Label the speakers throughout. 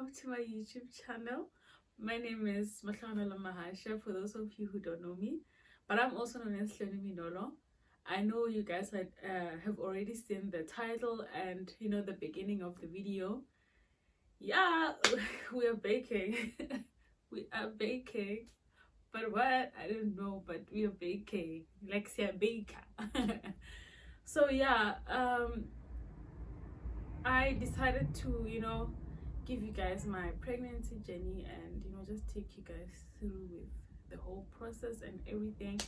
Speaker 1: welcome to my YouTube channel. My name is Antenatal for those of you who don't know me, but I'm also known as Minolo. I know you guys have already seen the title and the beginning of the video. Yeah, we are baking. We are baking. But what? I don't know, but we are baking. Like say baker. So yeah, I decided to, give you guys my pregnancy journey and, just take you guys through with the whole process and everything.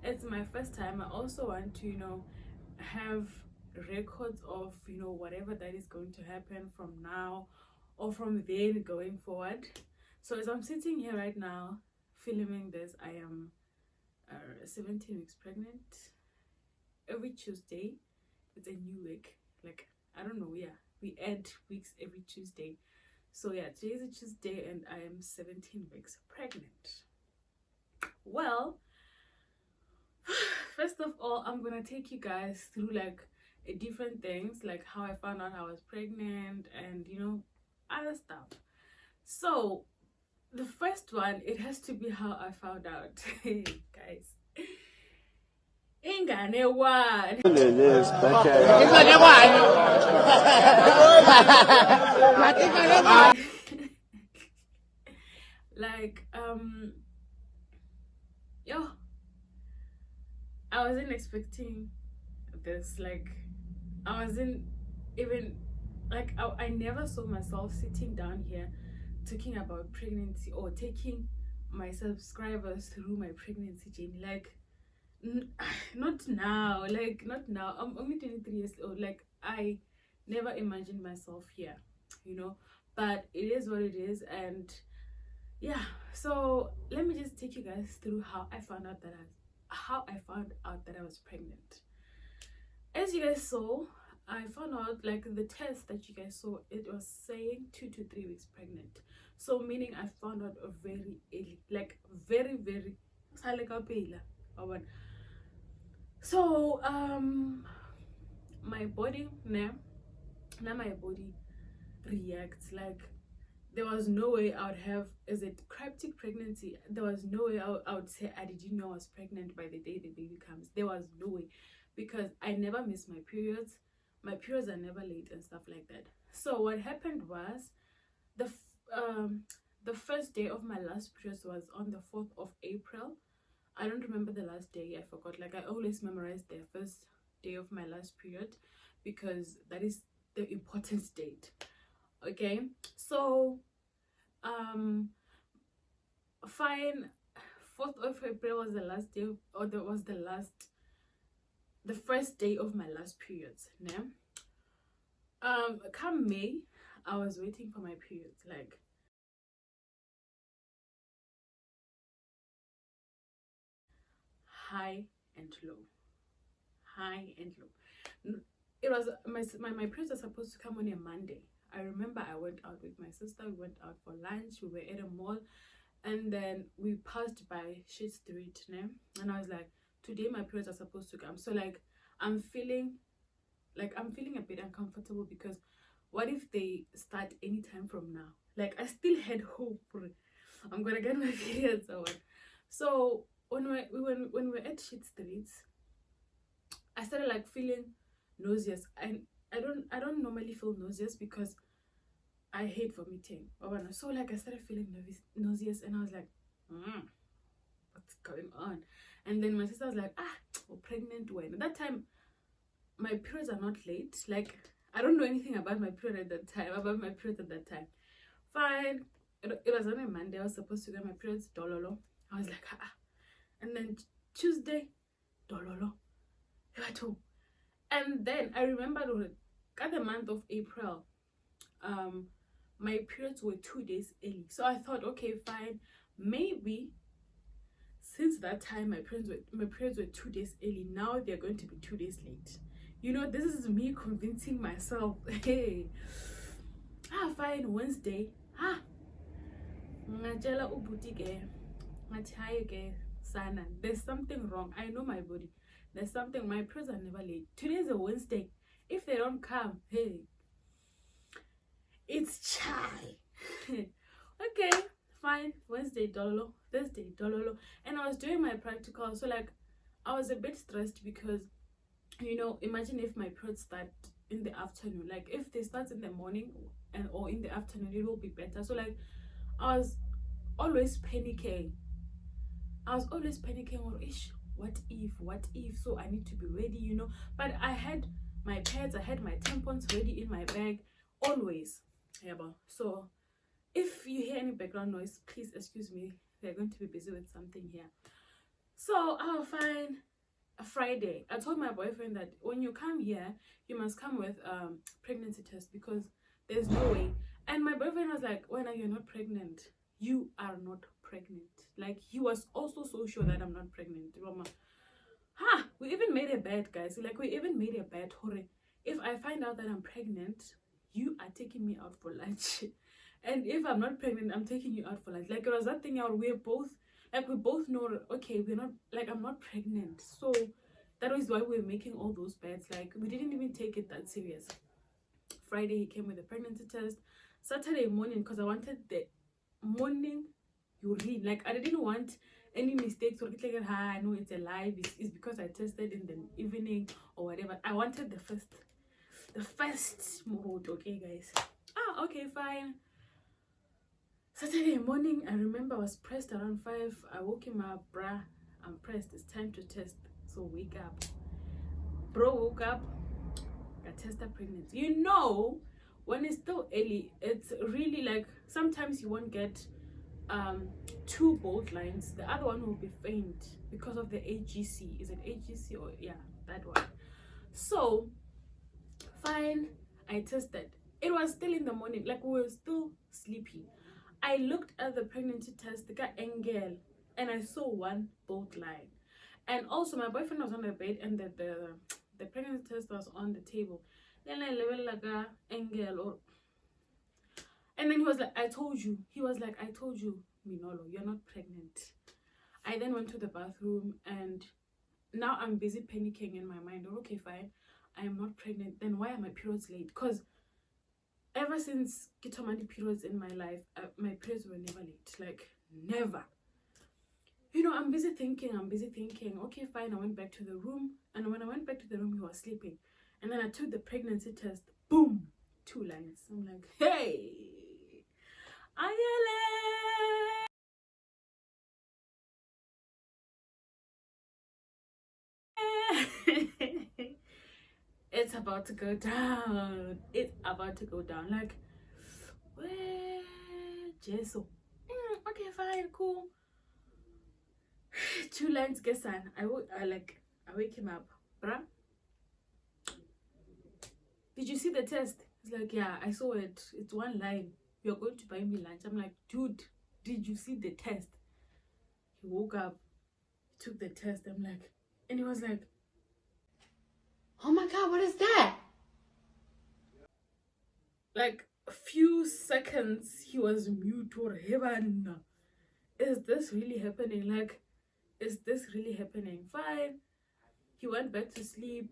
Speaker 1: It's my first time. I also want to, have records of, whatever that is going to happen from now or from then going forward. So as I'm sitting here right now, filming this, I am 17 weeks pregnant. Every Tuesday, it's a new week. Like, I don't know, yeah, we add weeks every Tuesday. So yeah, today is a Tuesday and I am 17 weeks pregnant. Well, first of all, I'm gonna take you guys through like different things, like how I found out I was pregnant and other stuff. So the first one, it has to be how I found out. Guys, ingane one. Like I wasn't expecting this. Like I wasn't even like I never saw myself sitting down here talking about pregnancy or taking my subscribers through my pregnancy journey. Like not now, I'm only 23 years old. Like I never imagined myself here, but it is what it is. And yeah, so let me just take you guys through how I found out that I was pregnant. As you guys saw, I found out, like, the test that you guys saw, it was saying 2 to 3 weeks pregnant. So meaning I found out very early, like very so my body reacts like there was no way I would have, is it cryptic pregnancy? There was no way I would say I didn't know I was pregnant by the day the baby comes. There was no way, because I never miss my periods. My periods are never late and stuff like that. So what happened was the first day of my last period was on the 4th of April. I don't remember the last day. I forgot. Like I always memorize the first day of my last period because that is the important date. Okay, so fine, 4th of April was the last day, or that was the first day of my last periods. Nah? Come May, I was waiting for my periods, like high and low. It was my periods are supposed to come on a Monday. I remember I went out with my sister. We went out for lunch. We were at a mall, and then we passed by Shit Street, and I was like, today my periods are supposed to come. So like I'm feeling a bit uncomfortable, because what if they start anytime from now? Like I still had hope I'm gonna get my periods or what. So when we were at Shit Street, I started like feeling nauseous. I don't normally feel nauseous because I hate vomiting. So like I started feeling nauseous, and I was like, what's going on? And then my sister was like, we're pregnant when? At that time, my periods are not late. Like I don't know anything about my period at that time. Fine. It was on a Monday. I was supposed to get my periods dololo. I was like, and then Tuesday, dololo. And then I remembered at the month of April, my periods were 2 days early. So I thought, okay, fine, maybe since that time my periods were 2 days early, now they're going to be 2 days late. This is me convincing myself. Hey, fine, Wednesday, there's something wrong. I know my body. There's something. My periods are never late. Today's a Wednesday. If they don't come, hey, it's chai. Okay, fine. Wednesday dololo, Thursday dololo, and I was doing my practical, so like I was a bit stressed because, imagine if my periods start in the afternoon. Like if they start in the morning and or in the afternoon, it will be better. So like I was always panicking. Or ish, what if? So I need to be ready. But I had my pads, I had my tampons ready in my bag, always. Yeah, but so if you hear any background noise, please excuse me. They're going to be busy with something here. So I'll find a Friday. I told my boyfriend that when you come here, you must come with pregnancy test because there's no way. And my boyfriend was like, "When are you not pregnant? You are not pregnant." Like he was also so sure that I'm not pregnant. Mama. Ha! We even made a bet, guys. Like we even made a bet. Hore, if I find out that I'm pregnant, you are taking me out for lunch. And if I'm not pregnant, I'm taking you out for lunch. Like it was that thing where we both know, okay, we're not, like I'm not pregnant. So that was why we were making all those bets. Like we didn't even take it that serious. Friday he came with a pregnancy test. Saturday morning, because I wanted the morning urine. Like I didn't want any mistakes or like, I know it's a lie. It's because I tested in the evening or whatever. I wanted the first mode. Okay, guys. Okay, fine. Saturday morning, I remember I was pressed around 5. I woke him up, bruh. I'm pressed. It's time to test. So wake up. Bro woke up. I tested pregnancy. When it's still early, it's really like sometimes you won't get 2 bold lines. The other one will be faint because of the AGC. Is it AGC or yeah, that one? So fine, I tested. It was still in the morning, like we were still sleepy. I looked at the pregnancy test, the guy Engel, and I saw 1 bold line. And also my boyfriend was on the bed and the pregnancy test was on the table. Then I level like a Engel or and then he was like, I told you. He was like, I told you, Minolo, you're not pregnant. I then went to the bathroom and now I'm busy panicking in my mind. Okay, fine. I am not pregnant. Then why are my periods late? Because ever since Kitomani periods in my life, my periods were never late. Like, never. I'm busy thinking. Okay, fine. I went back to the room. And when I went back to the room, he was sleeping. And then I took the pregnancy test. Boom! 2 lines. I'm like, hey! Ayele! It's about to go down. Like, where? Jesu. Okay, fine, cool. 2 lines, Gesan. I wake him up. Bruh, did you see the test? He's like, yeah, I saw it. It's 1 line. You're going to buy me lunch. I'm like, dude, did you see the test? He woke up, took the test. I'm like, and he was like, oh my god, what is that? Like a few seconds, he was mute or heaven. Is this really happening? Like, is this really happening? Fine. He went back to sleep.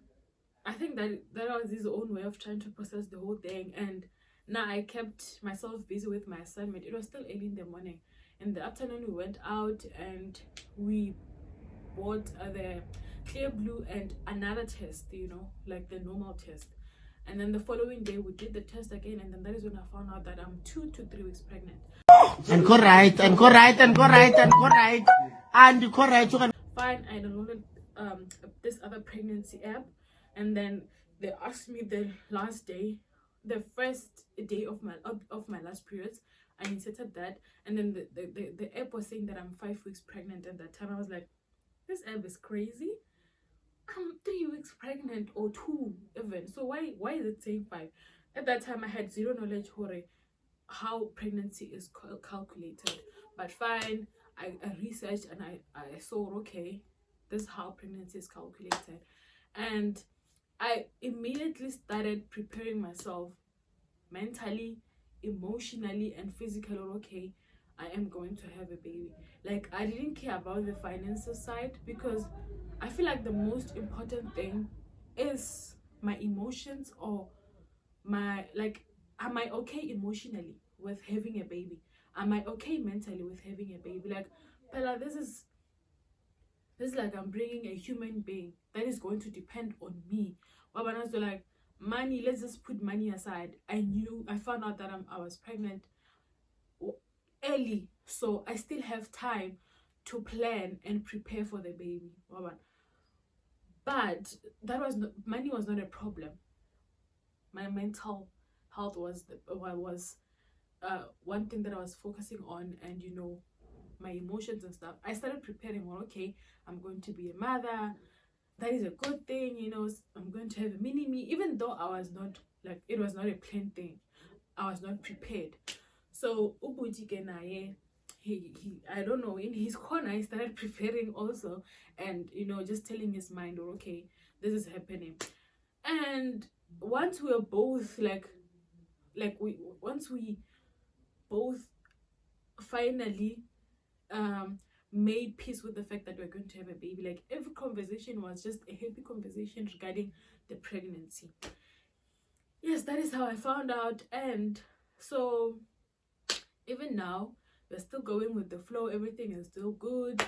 Speaker 1: I think that was his own way of trying to process the whole thing. And now I kept myself busy with my assignment. It was still early in the morning. In the afternoon, we went out and we bought the clear blue and another test, like the normal test. And then the following day, we did the test again. And then that is when I found out that I'm 2 to 3 weeks pregnant.
Speaker 2: And correct.
Speaker 1: Fine, I downloaded this other pregnancy app, and then they asked me the first day of my last periods. I inserted that, and then the app was saying that I'm 5 weeks pregnant. At that time, I was like, this app is crazy. I'm 3 weeks pregnant or 2 even. So why is it saying 5? At that time, I had zero knowledge how pregnancy is calculated. But fine, I researched and I saw, okay, this is how pregnancy is calculated. And I immediately started preparing myself mentally, emotionally, and physically. Okay, I am going to have a baby. Like, I didn't care about the financial side because I feel like the most important thing is my emotions, or my, like, am I okay emotionally? with having a baby? Am I okay mentally with having a baby? Like, Pella, this is like I'm bringing a human being that is going to depend on me. Wabana, so like money, let's just put money aside. I found out that I was pregnant early, so I still have time to plan and prepare for the baby. But money was not a problem. My mental health was one thing that I was focusing on, and my emotions and stuff. I started preparing. Well, okay, I'm going to be a mother. That is a good thing, I'm going to have a mini me, even though I was not, like, it was not a planned thing. I was not prepared. So Ubujike Naye, he I don't know, in his corner he started preparing also, and just telling his mind, oh, okay, this is happening. And once we were both once we both finally made peace with the fact that we're going to have a baby, like, every conversation was just a happy conversation regarding the pregnancy. Yes, that is how I found out. And so even now we're still going with the flow, everything is still good.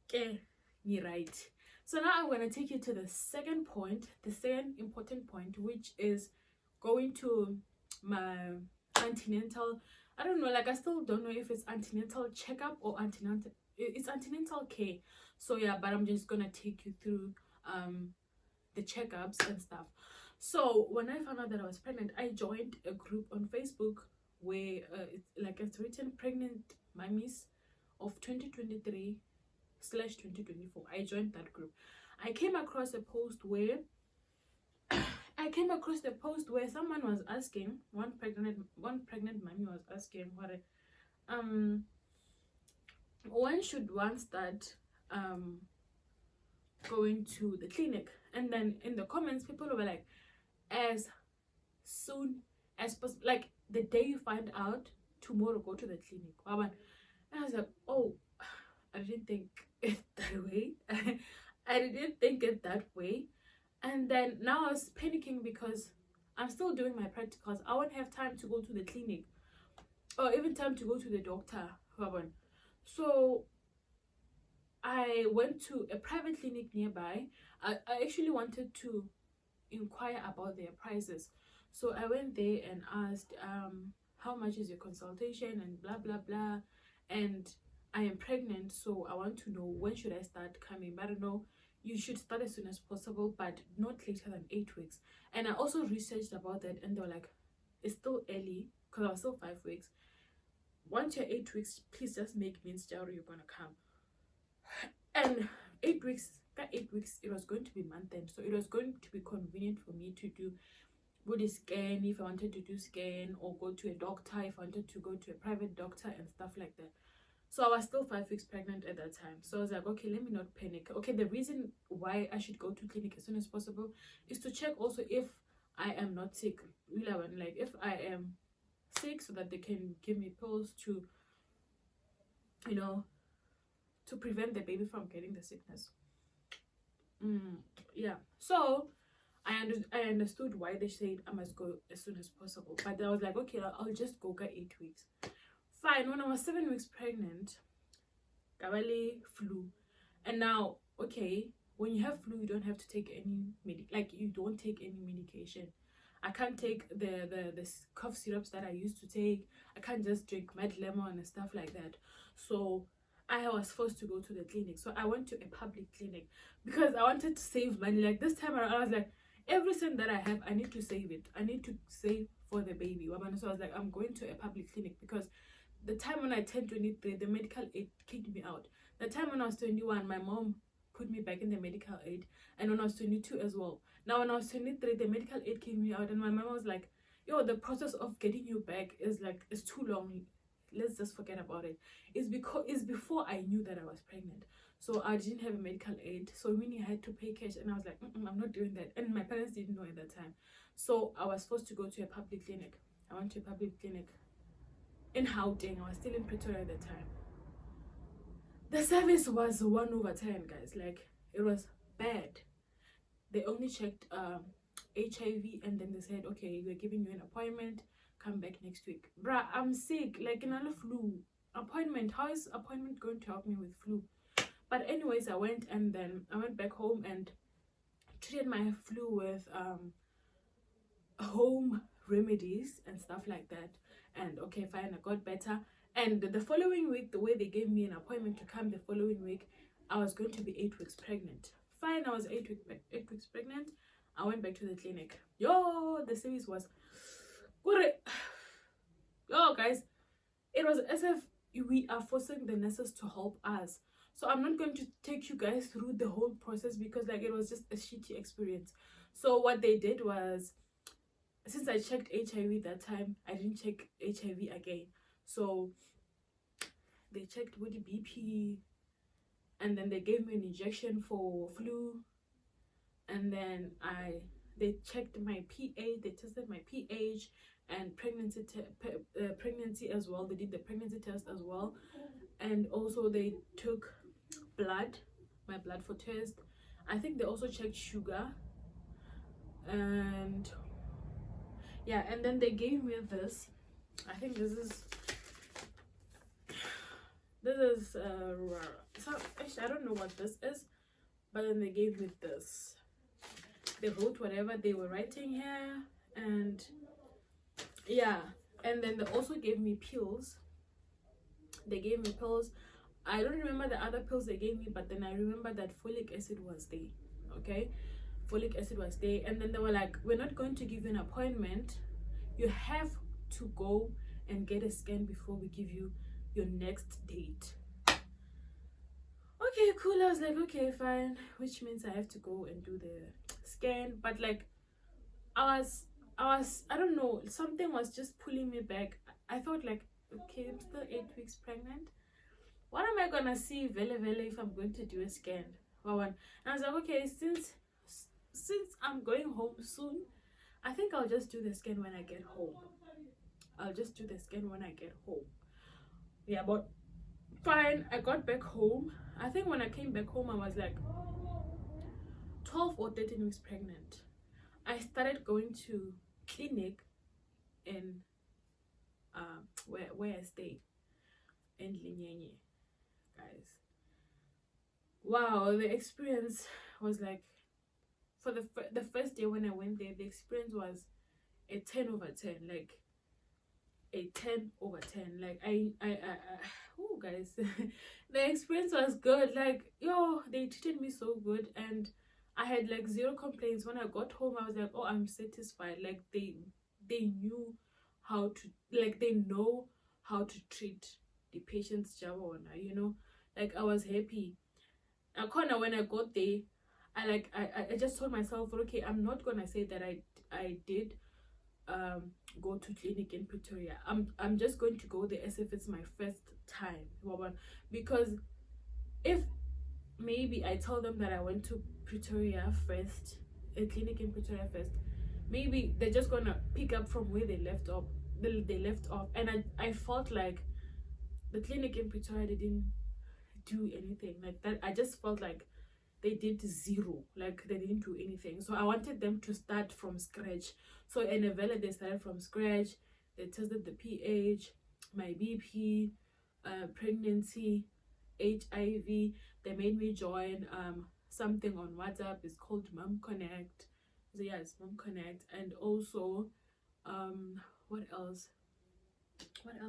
Speaker 1: Okay, you're right. So now I'm going to take you to the second important point, which is going to my antenatal. I don't know, like, I still don't know if it's antenatal checkup or antenatal. It's antenatal care. So yeah, but I'm just gonna take you through the checkups and stuff. So when I found out that I was pregnant, I joined a group on Facebook where it's written pregnant mummies of 2023/2024. I joined that group. I came across a post where someone was asking, one pregnant mommy was asking, when should one start going to the clinic? And then in the comments, people were like, as soon as possible, like the day you find out, tomorrow go to the clinic. And I was like, oh, I didn't think it that way. I didn't think it that way. And then now I was panicking because I'm still doing my practicals. I won't have time to go to the clinic or even time to go to the doctor. So I went to a private clinic nearby. I actually wanted to inquire about their prices. So I went there and asked, how much is your consultation and blah, blah, blah. And I am pregnant, so I want to know, when should I start coming? But I don't know, you should start as soon as possible, but not later than 8 weeks. And I also researched about that, and they were like, it's still early, because I was still 5 weeks. Once you're 8 weeks, please just make means Jaru, you're gonna come. And 8 weeks, it was going to be month end, so it was going to be convenient for me to do body scan if I wanted to do scan, or go to a doctor if I wanted to go to a private doctor and stuff like that. So I was still 5 weeks pregnant at that time. So I was like, okay, let me not panic. Okay, the reason why I should go to clinic as soon as possible is to check also if I am not sick. Like, if I am sick, so that they can give me pills to, to prevent the baby from getting the sickness. Yeah. So I understood why they said I must go as soon as possible. But I was like, okay, I'll just go get 8 weeks. Fine. When I was 7 weeks pregnant, Gabale flu. And now, okay, when you have flu, you don't have to take any you don't take any medication. I can't take the cough syrups that I used to take. I can't just drink Mad Lemon and stuff like that. So I was forced to go to the clinic. So I went to a public clinic because I wanted to save money. Like, this time around, I was like, every cent that I have, I need to save it. I need to save for the baby. So I was like, I'm going to a public clinic, because the time when I turned 23, the medical aid kicked me out. The time when I was 21, my mom put me back in the medical aid, and when I was 22 as well. Now when I was 23, the medical aid kicked me out, and my mom was like, yo, the process of getting you back is too long. Let's just forget about it. It's before I knew that I was pregnant, so I didn't have a medical aid, so meaning I had to pay cash, and I was like, I'm not doing that. And my parents didn't know at that time, so I was forced to go to a public clinic. I went to a public clinic in Gauteng. I was still in Pretoria at the time. The service was 1/10, guys. Like, it was bad. They only checked HIV, and then they said, okay, we're giving you an appointment come back next week. Bruh, I'm sick, like another flu appointment. How is appointment going to help me with flu? But anyways, I went, and then I went back home and treated my flu with home remedies and stuff like that. And okay, fine, I got better. And the following week, the way they gave me an appointment to come the following week, I was going to be 8 weeks pregnant. Fine, I was 8 weeks pregnant. I went back to the clinic. Yo, the service was good. Yo, guys, it was as if we are forcing the nurses to help us. So I'm not going to take you guys through the whole process, because like it was just a shitty experience. So what they did was, since I checked HIV that time, I didn't check HIV again. So they checked with the BP, and then they gave me an injection for flu, and then they checked my pH, they tested my pH and pregnancy as well. They did the pregnancy test as well, and also they took my blood for test. I think they also checked sugar, and yeah, and then they gave me this. I think this is so actually I don't know what this is, but then they gave me this. They wrote whatever they were writing here, and yeah, and then they also gave me pills. They gave me pills. I don't remember the other pills they gave me, but then I remember that folic acid was there. Okay, folic acid was there. And then they were like, we're not going to give you an appointment, you have to go and get a scan before we give you your next date. Okay, cool. I was like, okay, fine, which means I have to go and do the scan. But like I don't know, something was just pulling me back. I thought like, okay, I'm still 8 weeks pregnant. What am I gonna see vele if I'm going to do a scan? And I was like, okay, since I'm going home soon, I think I'll just do the scan when I get home. Yeah, but fine, I got back home. I think when I came back home, I was like 12 or 13 weeks pregnant. I started going to clinic in where I stay in Linyenye, guys. Wow, the experience was like, for the first day when I went there, the experience was a 10 over 10, like a 10 over 10. Like oh guys, the experience was good. Like, yo, they treated me so good, and I had like zero complaints. When I got home, I was like, oh, I'm satisfied. Like they knew how to, like they know how to treat the patients, Jabona, you know. Like I was happy. When I got there, I just told myself, okay, I'm not gonna say that I did go to clinic in Pretoria. I'm just going to go there as if it's my first time, because if maybe I tell them that I went to Pretoria first, a clinic in Pretoria first, maybe they're just gonna pick up from where they left off. And I felt like the clinic in Pretoria didn't do anything like that. I just felt like they did zero, like they didn't do anything. So I wanted them to start from scratch. So in Avella, they started from scratch. They tested the pH, my BP, pregnancy, HIV. They made me join something on WhatsApp. It's called Mom Connect. So yeah, it's Mom Connect. And also what else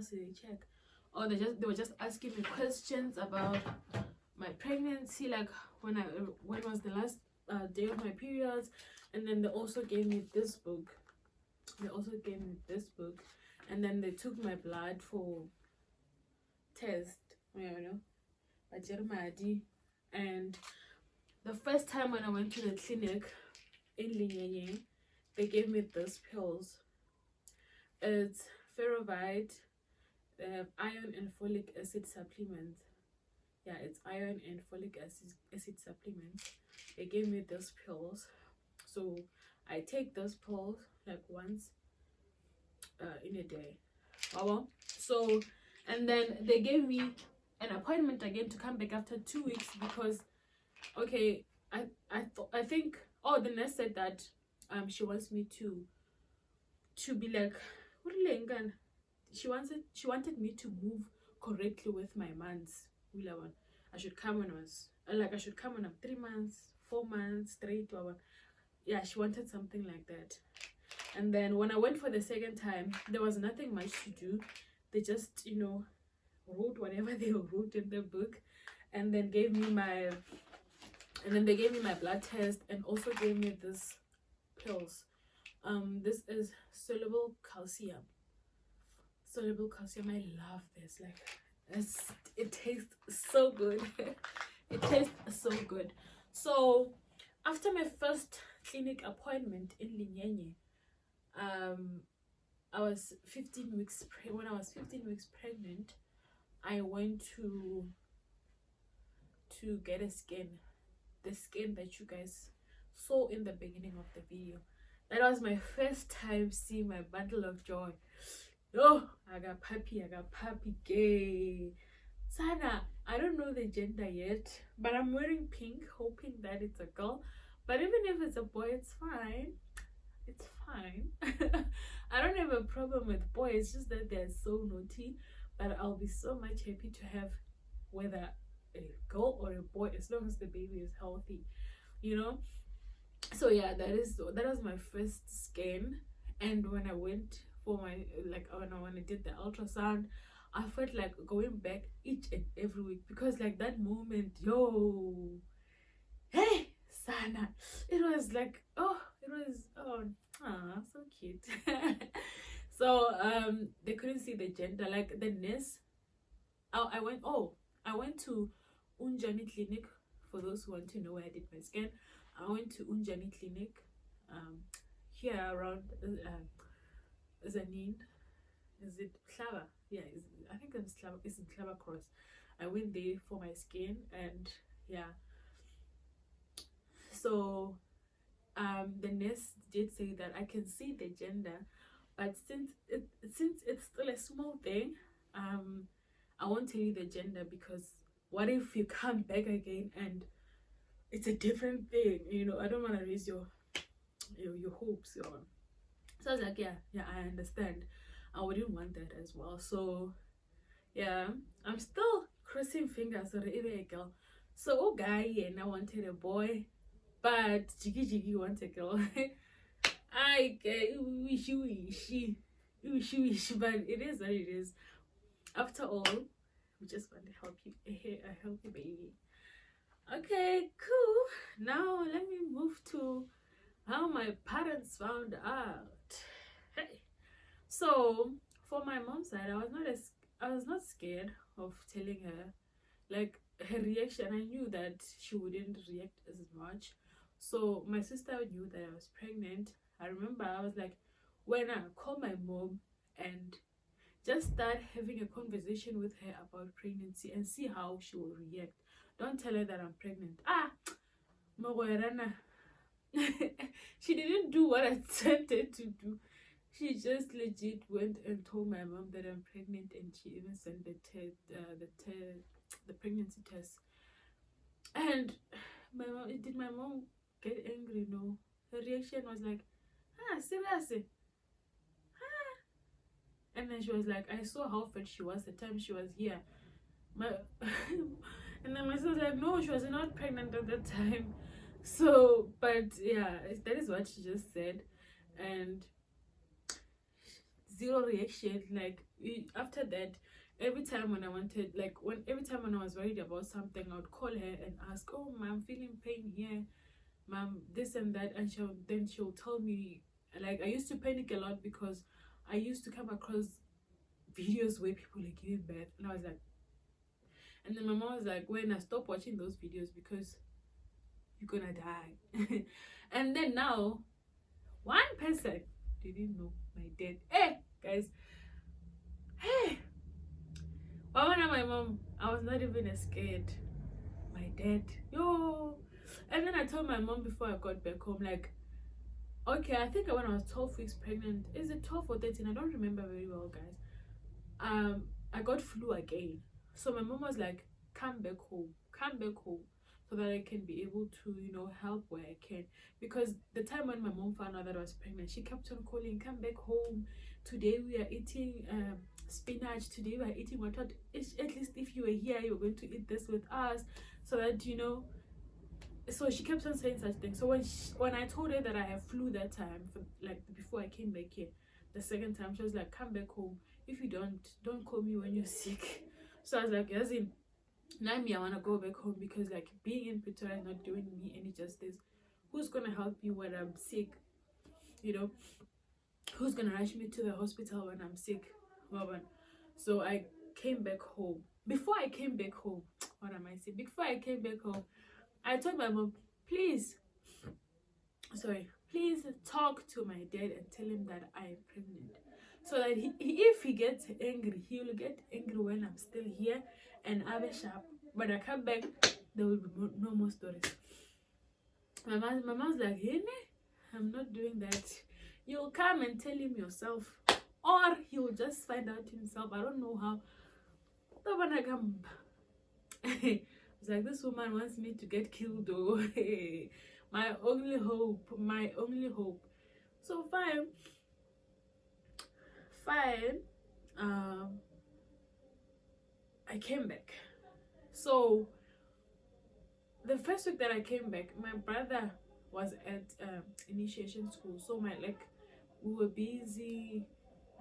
Speaker 1: did they check? Oh, they were just asking me questions about my pregnancy, like when was the last day of my periods. And then they also gave me this book. And then they took my blood for test, you know, and the first time when I went to the clinic in Linyenye, they gave me these pills. It's ferrovite, iron and folic acid supplements. Yeah, it's iron and folic acid supplements. They gave me those pills, so I take those pills like once in a day. So, and then they gave me an appointment again to come back after 2 weeks, because okay, I think, oh, the nurse said that she wants me to be like she wanted me to move correctly with my months. I should come when I should come when I'm 3 months, 4 months straight. Yeah, she wanted something like that. And then when I went for the second time, there was nothing much to do. They just, wrote whatever they wrote in the book, and then they gave me my blood test, and also gave me this pills. This is soluble calcium. Soluble calcium. I love this. Like, it tastes so good. It tastes so good. So after my first clinic appointment in Linyenye, I was 15 weeks when I was 15 weeks pregnant, I went to get a scan, the scan that you guys saw in the beginning of the video. That was my first time seeing my bundle of joy. Oh, I got puppy gay. Sana, I don't know the gender yet, but I'm wearing pink, hoping that it's a girl. But even if it's a boy, it's fine. It's fine. I don't have a problem with boys, it's just that they're so naughty. But I'll be so much happy to have whether a girl or a boy, as long as the baby is healthy, So yeah, that was my first scan. And when I went for my when I did the ultrasound, I felt like going back each and every week, because like that moment, hey Sana, it was like, so cute. So they couldn't see the gender, like the nurse. I went to Unjani Clinic. For those who want to know where I did my scan, I went to Unjani Clinic here around Zanin. Is it Klava? Yeah, I think it's Klava. It's in Klava Cross. I went there for my scan, and yeah. So the nurse did say that I can see the gender, but since it's still a small thing, I won't tell you the gender, because what if you come back again and it's a different thing? I don't want to raise your hopes. So I was like, yeah, I understand. I wouldn't want that as well. So yeah, I'm still crossing fingers for a girl. So guy, and I wanted a boy, but Jiggy wants a girl. I wish, but it is what it is. After all, we just want to help you, a healthy baby. Okay, cool. Now let me move to how my parents found out. Hey, so for my mom's side, I was not scared of telling her. Like, her reaction, I knew that she wouldn't react as much. So my sister knew that I was pregnant. I remember I was like, when I call my mom and just start having a conversation with her about pregnancy and see how she will react. Don't tell her that I'm pregnant. She didn't do what I sent her to do. She just legit went and told my mom that I'm pregnant, and she even sent the pregnancy test. And did my mom get angry? No. Her reaction was like, seriously? And then she was like, I saw how fat she was the time she was here. And then my sister was like, no, she was not pregnant at that time. So, but yeah, that is what she just said. And zero reaction. Like, after that, every time when I was worried about something, I would call her and ask, oh, mom, I'm feeling pain here, mom, this and that. And she'll tell me. Like, I used to panic a lot because I used to come across videos where people are giving birth, and I was like, and then my mom was like, when I stop watching those videos because you're gonna die. And then now, one person didn't know my dad. Hey guys, hey, my mom, I was not even scared. My dad, and then I told my mom before I got back home, like, okay, I think when I was 12 weeks pregnant, is it 12 or 13? I don't remember very well, guys. I got flu again. So my mom was like, come back home. So so that I can be able to, you know, help where I can. Because the time when my mom found out that I was pregnant, she kept on calling, come back home. Today we are eating spinach. Today we are eating what? At least if you were here, you're going to eat this with us, so that, you know. So she kept on saying such things. So when I told her that I have flu that time, for, like before I came back here, the second time, she was like, come back home. If you don't call me when you're sick. So I was like, as in, now me, I want to go back home, because like being in Pretoria is not doing me any justice. Who's gonna help me when I'm sick? You know, who's gonna rush me to the hospital when I'm sick? So I came back home. Before I came back home, what am I saying? Before I came back home, I told my mom, please talk to my dad and tell him that I am pregnant, so that if he gets angry, he will get angry when I'm still here and I'll be sharp. When I come back, there will be no more stories. My mom's like, hey, I'm not doing that. You'll come and tell him yourself, or he will just find out himself. I don't know how. When I come, it's like, this woman wants me to get killed, though. my only hope. So fine. I came back. So the first week that I came back, my brother was at initiation school. So we were busy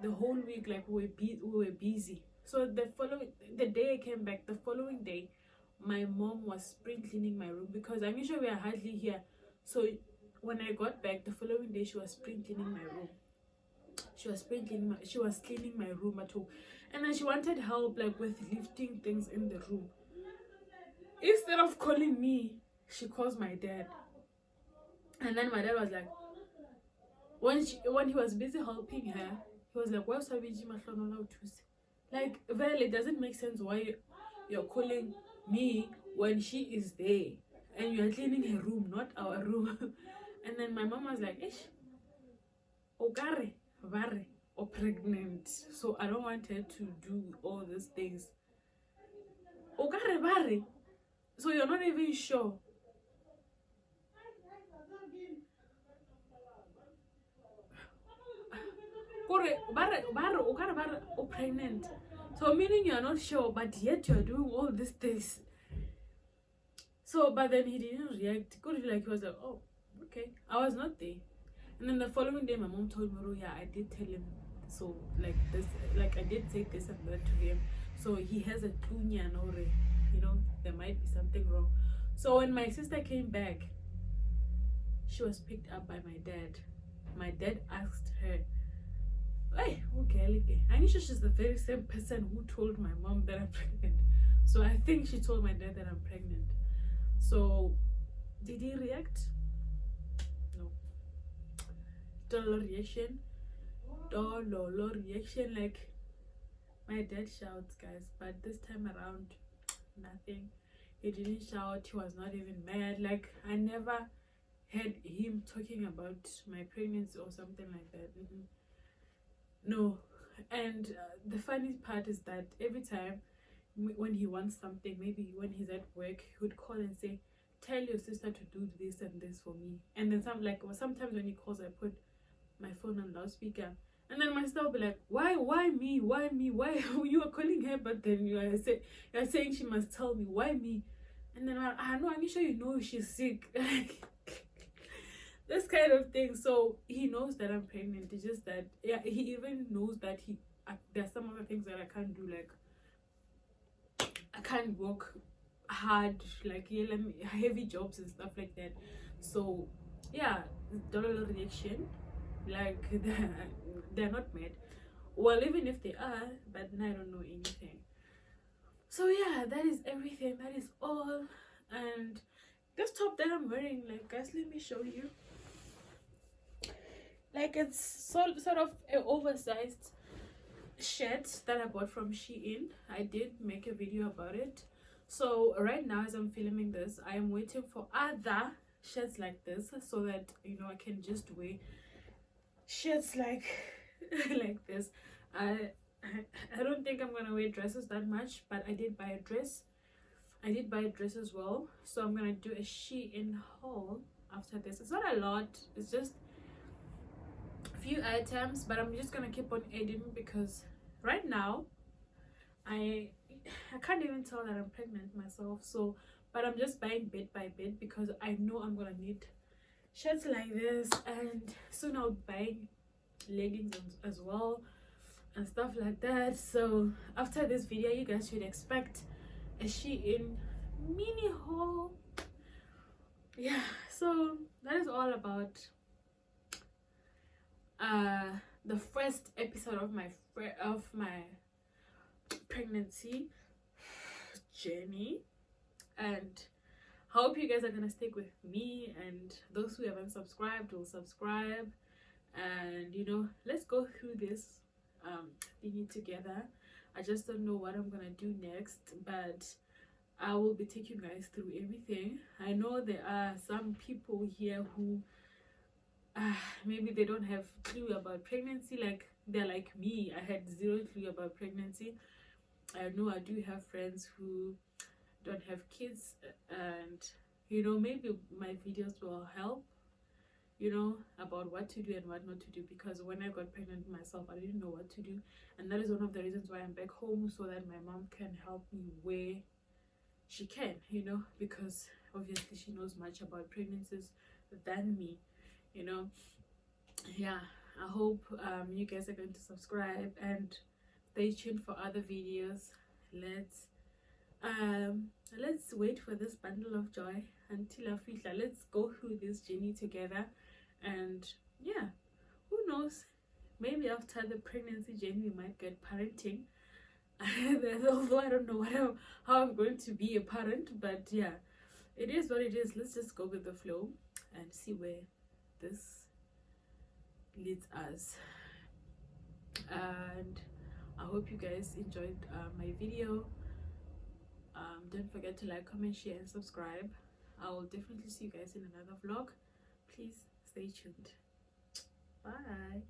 Speaker 1: the whole week. Like we were busy. So the day I came back, the following day, my mom was spring cleaning my room, because I'm sure we are hardly here. So when I got back the following day, she was spring cleaning my room. She was cleaning my room at home, and then she wanted help like with lifting things in the room. Instead of calling me, she calls my dad. And then my dad was like, when he was busy helping her, he was like, why like, well, it doesn't make sense why you're calling me when she is there and you're cleaning her room, not our room. And then my mom was like, ish, okare vare or pregnant, so I don't want her to do all these things. Okare vare, so you're not even sure. Or pregnant, so meaning you're not sure, but yet you're doing all these things. So but then he didn't react. Like he was like, oh, okay, I was not there. And then the following day my mom told me, oh yeah, I did tell him, so like this, like I did say this and that to him, so he has a tunya already, you know, there might be something wrong. So when my sister came back, she was picked up by my dad. My dad asked her, hey, okay, I know she's the very same person who told my mom that I'm pregnant. So I think she told my dad that I'm pregnant. So did he react? No. Dollar reaction. Like, my dad shouts, guys, but this time around, nothing. He didn't shout. He was not even mad. Like, I never heard him talking about my pregnancy or something like that. No. And the funny part is that every time when he wants something, maybe when he's at work, he would call and say, tell your sister to do this and this for me. And then sometimes when he calls, I put my phone on loudspeaker, and then my sister will be like, why me, why you are calling her, but then you're saying she must tell me, why me? And then I know, I'm sure you know she's sick. This kind of thing. So he knows that I'm pregnant. It's just that, yeah, he even knows that there's some other things that I can't do. Like, I can't work hard, like, yeah, heavy jobs and stuff like that. So yeah, dollar reaction. Like, they're not mad. Well, even if they are, but I don't know anything. So yeah, that is everything. That is all. And this top that I'm wearing, like, guys, let me show you. Like, it's sort of an oversized shirt that I bought from Shein. I did make a video about it. So right now, as I'm filming this, I am waiting for other shirts like this, so that, you know, I can just wear shirts like like this. I don't think I'm gonna wear dresses that much, but I did buy a dress I did buy a dress as well, so I'm gonna do a Shein haul after this. It's not a lot, it's just a few items, but I'm just gonna keep on adding because right now I can't even tell that I'm pregnant myself. So but I'm just buying bit by bit because I know I'm gonna need shirts like this, and soon I'll be buying leggings as well and stuff like that. So after this video you guys should expect a Shein mini haul. Yeah, so that is all about the first episode of my pregnancy journey, and I hope you guys are gonna stick with me, and those who haven't subscribed will subscribe, and you know, let's go through this thingy together. I just don't know what I'm gonna do next, but I will be taking you guys through everything. I know there are some people here who maybe they don't have clue about pregnancy, like they're like me. I had zero clue about pregnancy. I know I do have friends who don't have kids, and you know, maybe my videos will help, you know, about what to do and what not to do, because when I got pregnant myself I didn't know what to do, and that is one of the reasons why I'm back home, so that my mom can help me where she can, you know, because obviously she knows much about pregnancies than me, you know. Yeah, I hope you guys are going to subscribe and stay tuned for other videos. Let's wait for this bundle of joy until I let's go through this journey together, and yeah, who knows, maybe after the pregnancy journey we might get parenting. Although I don't know how I'm going to be a parent, but yeah, it is what it is. Let's just go with the flow and see where this leads us. And I hope you guys enjoyed my video. Don't forget to like, comment, share and subscribe. I will definitely see you guys in another vlog. Please stay tuned. Bye.